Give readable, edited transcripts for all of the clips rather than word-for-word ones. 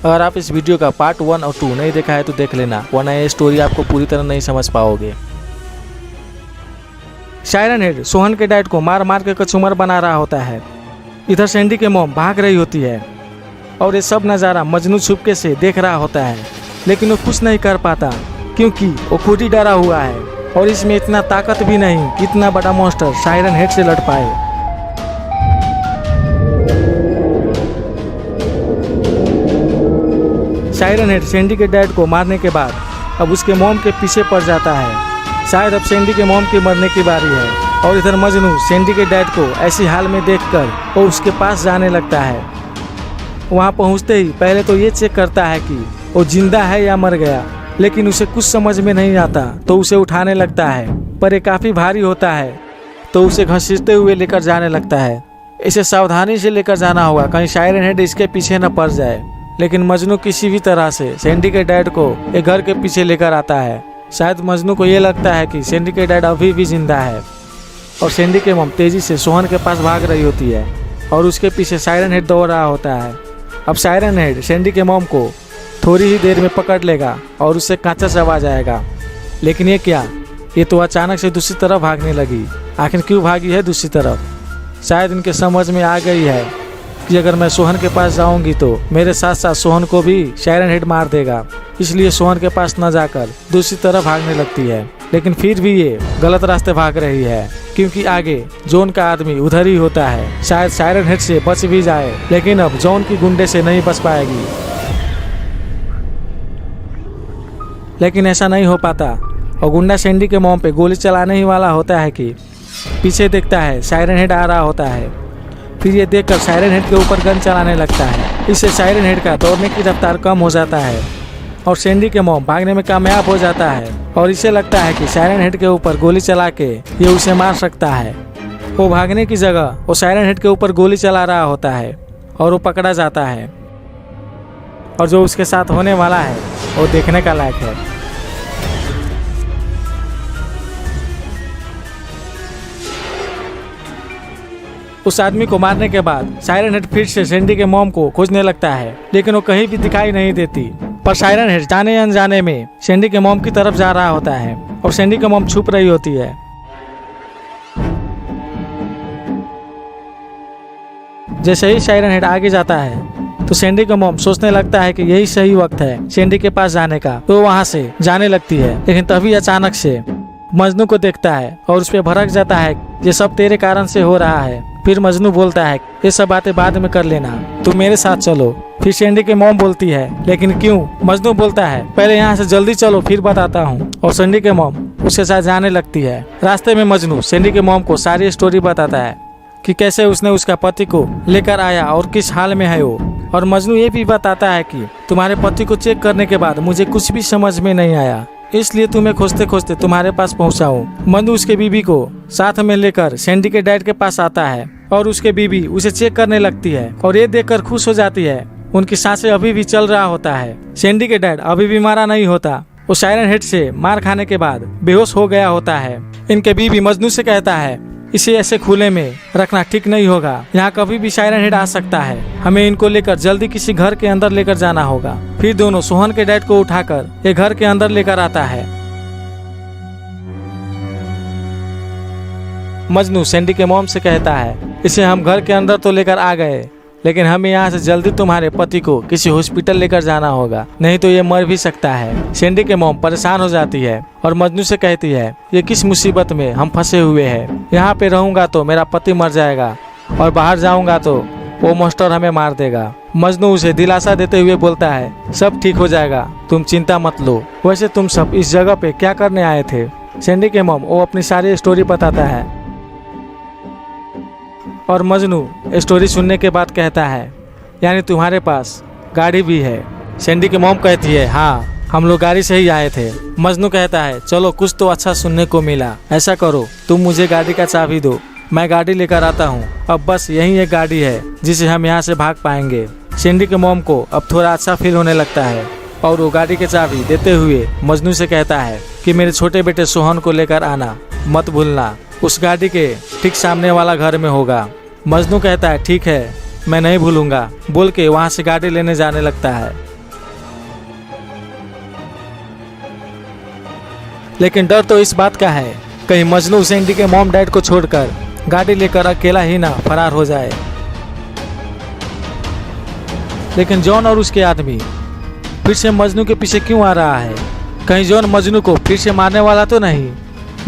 अगर आप इस वीडियो का पार्ट 1 और 2 नहीं देखा है तो देख लेना, वरना ये स्टोरी आपको पूरी तरह नहीं समझ पाओगे। सायरन हेड सोहन के डैड को मार मार के कचूमर बना रहा होता है। इधर सैंडी के मॉम भाग रही होती है और ये सब नज़ारा मजनू छुपके से देख रहा होता है, लेकिन वो कुछ नहीं कर पाता क्योंकि वो खुद ही डरा हुआ है और इसमें इतना ताकत भी नहीं कि इतना बड़ा मॉन्स्टर सायरन हेड से लड़ पाए। सायरन हेड सैंडी के डैड को मारने के बाद अब उसके मॉम के पीछे पड़ जाता है। शायद अब सैंडी के मॉम के मरने की बारी है और इधर मजनू सैंडी के डैड को ऐसी हाल में देखकर वो उसके पास जाने लगता है। वहाँ पहुँचते ही पहले तो ये चेक करता है कि वो जिंदा है या मर गया, लेकिन उसे कुछ समझ में नहीं आता तो उसे उठाने लगता है, पर ये काफ़ी भारी होता है तो उसे घसीटते हुए लेकर जाने लगता है। इसे सावधानी से लेकर जाना होगा, कहीं सायरन हेड इसके पीछे न पड़ जाए। लेकिन मजनू किसी भी तरह से सैंडी के डैड को एक घर के पीछे लेकर आता है। शायद मजनू को ये लगता है कि सैंडी के डैड अभी भी जिंदा है और सैंडी के मॉम तेजी से सोहन के पास भाग रही होती है और उसके पीछे सायरन हेड दौड़ रहा होता है। अब सायरन हेड सैंडी के मॉम को थोड़ी ही देर में पकड़ लेगा और उससे कांचा चबा जाएगा। लेकिन ये क्या, ये तो अचानक से दूसरी तरफ भागने लगी। आखिर क्यों भागी है दूसरी तरफ? शायद इनके समझ में आ गई है कि अगर मैं सोहन के पास जाऊंगी तो मेरे साथ साथ सोहन को भी सायरन हेड मार देगा, इसलिए सोहन के पास न जाकर दूसरी तरफ भागने लगती है। लेकिन फिर भी ये गलत रास्ते भाग रही है क्योंकि आगे जॉन का आदमी उधर ही होता है। शायद सायरन हेड से बच भी जाए, लेकिन अब जॉन की गुंडे से नहीं बच पाएगी। लेकिन ऐसा नहीं हो पाता और गुंडा सैंडी के मॉम पे गोली चलाने ही वाला होता है कि पीछे देखता है सायरन हेड आ रहा होता है। फिर ये देखकर सायरन हेड के ऊपर गन चलाने लगता है। इससे सायरन हेड का दौड़ने की रफ्तार कम हो जाता है और सैंडी के मॉम भागने में कामयाब हो जाता है और इसे लगता है कि सायरन हेड के ऊपर गोली चला के ये उसे मार सकता है। वो भागने की जगह वो सायरन हेड के ऊपर गोली चला रहा होता है और वो पकड़ा जाता है और जो उसके साथ होने वाला है वो देखने का लायक है। उस आदमी को मारने के बाद सायरन हेड फिर से सैंडी के मॉम को खोजने लगता है, लेकिन वो कहीं भी दिखाई नहीं देती। पर सायरन हेड जाने अनजाने में सैंडी के मॉम की तरफ जा रहा होता है और सैंडी के मॉम छुप रही होती है। जैसे ही सायरन हेड आगे जाता है तो सैंडी का मॉम सोचने लगता है कि यही सही वक्त है सैंडी के पास जाने का, तो वहाँ से जाने लगती है। लेकिन तभी अचानक से मजनू को देखता है और उस पर भड़क जाता है, ये सब तेरे कारण से हो रहा है। फिर मजनू बोलता है, ये सब बातें बाद में कर लेना, तुम मेरे साथ चलो। फिर सैंडी के मॉम बोलती है, लेकिन क्यों? मजनू बोलता है, पहले यहाँ से जल्दी चलो फिर बताता हूँ। और सैंडी के मॉम उसके साथ जाने लगती है। रास्ते में मजनू सैंडी के मॉम को सारी स्टोरी बताता है कि कैसे उसने उसका पति को लेकर आया और किस हाल में है वो। और मजनू ये भी बताता है कि तुम्हारे पति को चेक करने के बाद मुझे कुछ भी समझ में नहीं आया, इसलिए तुम्हें खोजते खोजते तुम्हारे पास पहुंचा हूँ। मजनू उसके बीबी को साथ में लेकर सैंडी के डैड के पास आता है और उसके बीबी उसे चेक करने लगती है और ये देखकर खुश हो जाती है। उनकी सांसें अभी भी चल रहा होता है। सैंडी के डैड अभी भी मारा नहीं होता, वो सायरन हेड से मार खाने के बाद बेहोश हो गया होता है। इनके बीबी मजनू से कहता है, इसे ऐसे खुले में रखना ठीक नहीं होगा, यहाँ कभी भी सायरन हेड आ सकता है, हमें इनको लेकर जल्दी किसी घर के अंदर लेकर जाना होगा। फिर दोनों सोहन के डैड को उठाकर ये घर के अंदर लेकर आता है। मजनू सैंडी के मॉम से कहता है, इसे हम घर के अंदर तो लेकर आ गए, लेकिन हमें यहाँ से जल्दी तुम्हारे पति को किसी हॉस्पिटल लेकर जाना होगा, नहीं तो ये मर भी सकता है। सैंडी के मॉम परेशान हो जाती है और मजनू से कहती है, ये किस मुसीबत में हम फंसे हुए हैं, यहाँ पे रहूंगा तो मेरा पति मर जाएगा और बाहर जाऊंगा तो वो मॉन्स्टर हमें मार देगा। मजनू उसे दिलासा देते हुए बोलता है, सब ठीक हो जाएगा, तुम चिंता मत लो। वैसे तुम सब इस जगह पे क्या करने आए थे? सैंडी के मॉम वो अपनी सारी स्टोरी बताता है और मजनू स्टोरी सुनने के बाद कहता है, यानी तुम्हारे पास गाड़ी भी है? सैंडी की मॉम कहती है, हाँ हम लोग गाड़ी से ही आए थे। मजनू कहता है, चलो कुछ तो अच्छा सुनने को मिला, ऐसा करो तुम मुझे गाड़ी का चाबी दो, मैं गाड़ी लेकर आता हूँ। अब बस यही एक गाड़ी है जिसे हम यहाँ से भाग पाएंगे। सैंडी के मॉम को अब थोड़ा अच्छा फील होने लगता है और वो गाड़ी की चाबी देते हुए मजनू से कहता है कि मेरे छोटे बेटे सोहन को लेकर आना, मत भूलना, उस गाड़ी के ठीक सामने वाला घर में होगा। मजनू कहता है, ठीक है मैं नहीं भूलूंगा, बोल के वहाँ से गाड़ी लेने जाने लगता है। लेकिन डर तो इस बात का है कहीं मजनू सैंडी के मॉम डैड को छोड़कर गाड़ी लेकर अकेला ही ना फरार हो जाए। लेकिन जॉन और उसके आदमी फिर से मजनू के पीछे क्यों आ रहा है? कहीं जॉन मजनू को फिर से मारने वाला तो नहीं?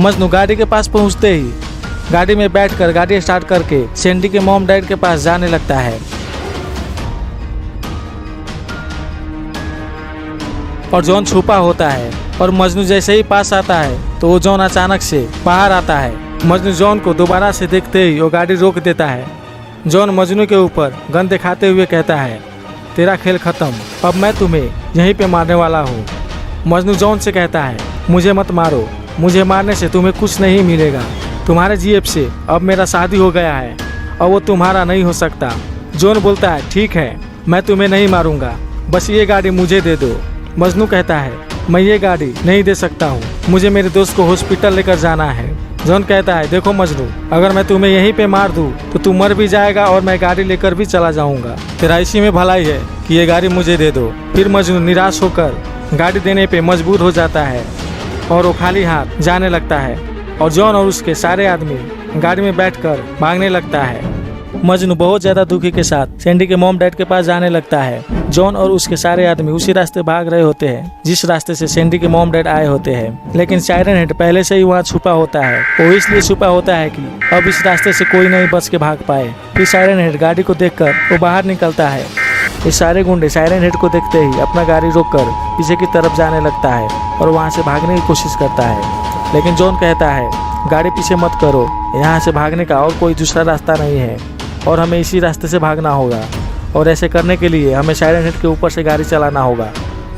मजनू गाड़ी के पास पहुंचते ही गाड़ी में बैठकर गाड़ी स्टार्ट करके सैंडी के मॉम डैड के पास जाने लगता है। और जॉन छुपा होता है और मजनू जैसे ही पास आता है तो वो जॉन अचानक से बाहर आता है। मजनू जॉन को दोबारा से देखते ही वो गाड़ी रोक देता है। जॉन मजनू के ऊपर गन दिखाते हुए कहता है, तेरा खेल खत्म, अब मैं तुम्हें यहीं पे मारने वाला हूँ। मजनू जॉन से कहता है, मुझे मत मारो, मुझे मारने से तुम्हें कुछ नहीं मिलेगा। तुम्हारे जीएफ से अब मेरा शादी हो गया है और वो तुम्हारा नहीं हो सकता। जॉन बोलता है, ठीक है, मैं तुम्हें नहीं मारूंगा, बस ये गाड़ी मुझे दे दो। मजनू कहता है, मैं ये गाड़ी नहीं दे सकता हूँ, मुझे मेरे दोस्त को हॉस्पिटल लेकर जाना है। जॉन कहता है, देखो मजनू, अगर मैं तुम्हें यहीं पे मार दूँ तो तू मर भी जाएगा और मैं गाड़ी लेकर भी चला जाऊंगा। तेरा इसी में भलाई है कि ये गाड़ी मुझे दे दो। फिर मजनू निराश होकर गाड़ी देने पे मजबूर हो जाता है और वो खाली हाथ जाने लगता है और जॉन और उसके सारे आदमी गाड़ी में बैठकर भागने लगता है। मजनू बहुत ज्यादा दुखी के साथ सैंडी के मॉम डैड के पास जाने लगता है। जॉन और उसके सारे आदमी उसी रास्ते भाग रहे होते हैं जिस रास्ते से सैंडी के मॉम डैड आए होते हैं। लेकिन सायरन हेड पहले से ही वहाँ छुपा होता है। वो इसलिए छुपा होता है कि अब इस रास्ते से कोई नहीं बच के भाग पाए। फिर सायरन हेड गाड़ी को देखकर वो बाहर निकलता है। ये सारे गुंडे सायरन हेड को देखते ही अपना गाड़ी रोककर पीछे की तरफ जाने लगता है और वहाँ से भागने की कोशिश करता है। लेकिन जॉन कहता है, गाड़ी पीछे मत करो, यहाँ से भागने का और कोई दूसरा रास्ता नहीं है और हमें इसी रास्ते से भागना होगा और ऐसे करने के लिए हमें सायरन हेड के ऊपर से गाड़ी चलाना होगा।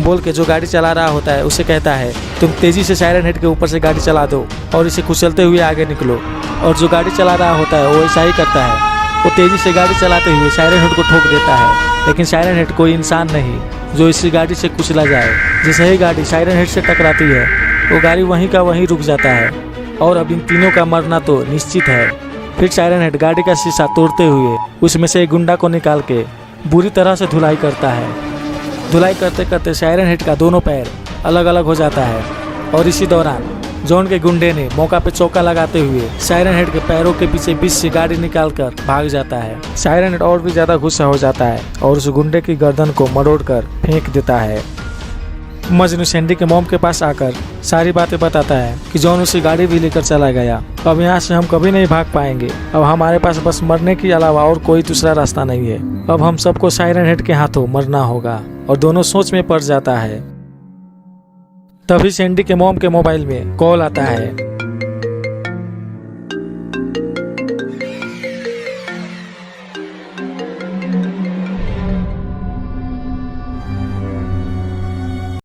बोल के जो गाड़ी चला रहा होता है उसे कहता है, तुम तेजी से सायरन हेड के ऊपर से गाड़ी चला दो और इसे कुचलते हुए आगे निकलो। और जो गाड़ी चला रहा होता है वो ऐसा ही करता है। वो तेजी से गाड़ी चलाते हुए सायरन हेड को ठोक देता है। लेकिन सायरन हेड कोई इंसान नहीं जो इसी गाड़ी से कुचला जाए। जैसे ही गाड़ी सायरन हेड से टकराती है वो गाड़ी वहीं का वहीं रुक जाता है और अब इन तीनों का मरना तो निश्चित है। फिर सायरन हेड गाड़ी का शीशा तोड़ते हुए उसमें से एक गुंडा को निकाल के बुरी तरह से धुलाई करता है। धुलाई करते करते सायरन हेड का दोनों पैर अलग अलग हो जाता है और इसी दौरान जॉन के गुंडे ने मौका पे चौका लगाते हुए सायरन हेड के पैरों के पीछे बीच से गाड़ी निकालकर भाग जाता है। सायरन हेड और भी ज्यादा गुस्सा हो जाता है और उस गुंडे की गर्दन को मरोड़कर फेंक देता है। मजनू सैंडी के मॉम के पास आकर सारी बातें बताता है कि जॉन उसी गाड़ी भी लेकर चला गया। अब यहाँ से हम कभी नहीं भाग पाएंगे। अब हमारे पास बस मरने के अलावा और कोई दूसरा रास्ता नहीं है। अब हम सबको सायरन हेड के हाथों मरना होगा। और दोनों सोच में पड़ जाता है। तभी सैंडी के मॉम के मोबाइल में कॉल आता है।